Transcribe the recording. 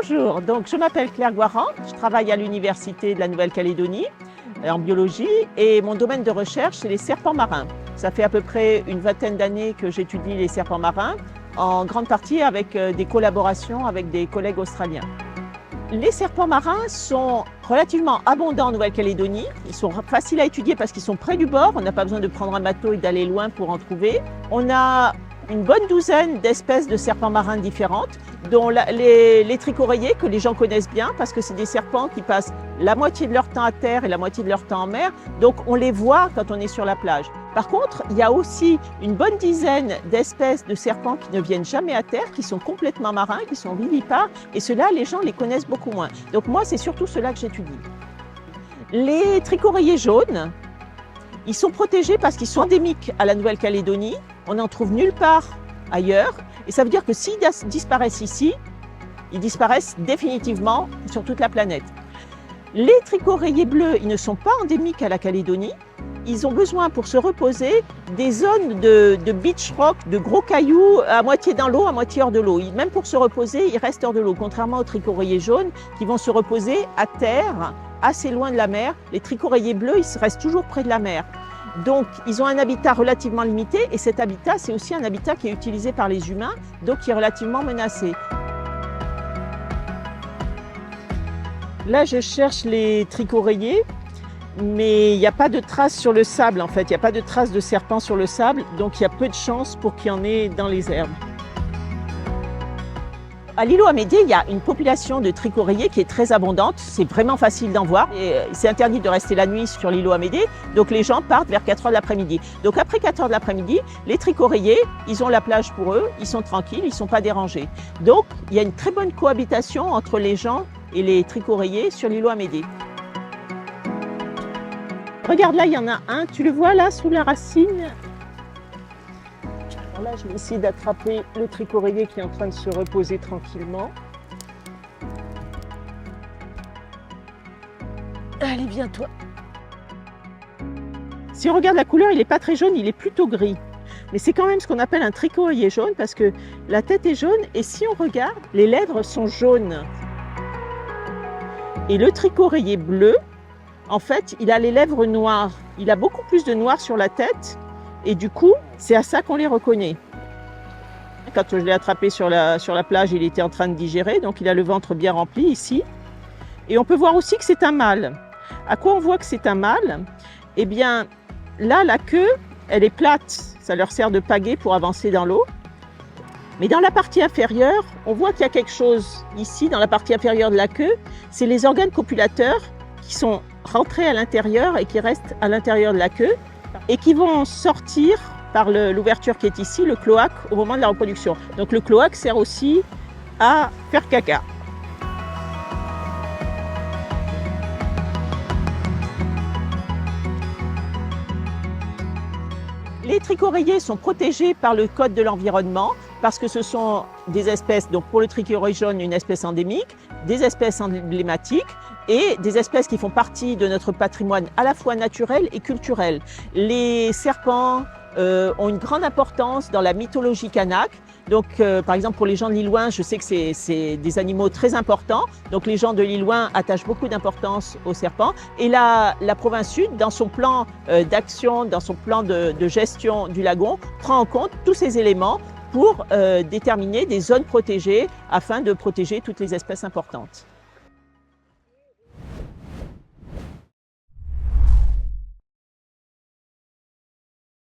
Bonjour, donc je m'appelle Claire Guaran, je travaille à l'Université de la Nouvelle-Calédonie en biologie et mon domaine de recherche c'est les serpents marins. Ça fait à peu près une vingtaine d'années que j'étudie les serpents marins, en grande partie avec des collaborations avec des collègues australiens. Les serpents marins sont relativement abondants en Nouvelle-Calédonie. Ils sont faciles à étudier parce qu'ils sont près du bord. On n'a pas besoin de prendre un bateau et d'aller loin pour en trouver. On a une bonne douzaine d'espèces de serpents marins différentes, dont les trichoréiés que les gens connaissent bien parce que c'est des serpents qui passent la moitié de leur temps à terre et la moitié de leur temps en mer. Donc on les voit quand on est sur la plage. Par contre, il y a aussi une bonne dizaine d'espèces de serpents qui ne viennent jamais à terre, qui sont complètement marins, qui sont vivipares, et ceux-là, les gens les connaissent beaucoup moins. Donc moi, c'est surtout ceux-là que j'étudie. Les trichoréiés jaunes, ils sont protégés parce qu'ils sont endémiques à la Nouvelle-Calédonie. On n'en trouve nulle part ailleurs, et ça veut dire que s'ils disparaissent ici, ils disparaissent définitivement sur toute la planète. Les trichoréiés bleus, ils ne sont pas endémiques à la Calédonie. Ils ont besoin pour se reposer des zones de beach rock, de gros cailloux à moitié dans l'eau, à moitié hors de l'eau. Même pour se reposer, ils restent hors de l'eau, contrairement aux trichoréiés jaunes qui vont se reposer à terre, assez loin de la mer. Les trichoréiés bleus, ils restent toujours près de la mer. Donc, ils ont un habitat relativement limité et cet habitat, c'est aussi un habitat qui est utilisé par les humains, donc qui est relativement menacé. Là, je cherche les trichoréiés. Mais il n'y a pas de traces sur le sable en fait, il n'y a pas de traces de serpents sur le sable, donc il y a peu de chances pour qu'il y en ait dans les herbes. À l'îlot Amédée, il y a une population de trichoréiés qui est très abondante, c'est vraiment facile d'en voir. C'est interdit de rester la nuit sur l'îlot Amédée, donc les gens partent vers 4 h de l'après-midi. Donc après 4 h de l'après-midi, les trichoréiés, ils ont la plage pour eux, ils sont tranquilles, ils ne sont pas dérangés. Donc il y a une très bonne cohabitation entre les gens et les trichoréiés sur l'îlot Amédée. Regarde là, il y en a un, tu le vois là, sous la racine. Alors là, je vais essayer d'attraper le trichoréié qui est en train de se reposer tranquillement. Allez, viens toi. Si on regarde la couleur, il n'est pas très jaune, il est plutôt gris. Mais c'est quand même ce qu'on appelle un trichoréié jaune parce que la tête est jaune et si on regarde, les lèvres sont jaunes. Et le trichoréié bleu, en fait, il a les lèvres noires. Il a beaucoup plus de noir sur la tête et du coup, c'est à ça qu'on les reconnaît. Quand je l'ai attrapé sur la plage, il était en train de digérer, donc il a le ventre bien rempli ici. Et on peut voir aussi que c'est un mâle. À quoi on voit que c'est un mâle? Eh bien, là, la queue, elle est plate. Ça leur sert de pagaie pour avancer dans l'eau. Mais dans la partie inférieure, on voit qu'il y a quelque chose ici, dans la partie inférieure de la queue. C'est les organes copulateurs qui sont rentrés à l'intérieur et qui restent à l'intérieur de la queue et qui vont sortir par l'ouverture qui est ici, le cloaque, au moment de la reproduction. Donc le cloaque sert aussi à faire caca. Les trichoréiés sont protégés par le Code de l'environnement parce que ce sont des espèces, donc pour le trichoréie jaune, une espèce endémique, des espèces emblématiques et des espèces qui font partie de notre patrimoine à la fois naturel et culturel. Les serpents ont une grande importance dans la mythologie kanak. Donc, par exemple, pour les gens de l'île Ouin, je sais que c'est des animaux très importants. Donc, les gens de l'île Ouin attachent beaucoup d'importance aux serpents. Et la province sud, dans son plan d'action, dans son plan de gestion du lagon, prend en compte tous ces éléments pour déterminer des zones protégées afin de protéger toutes les espèces importantes.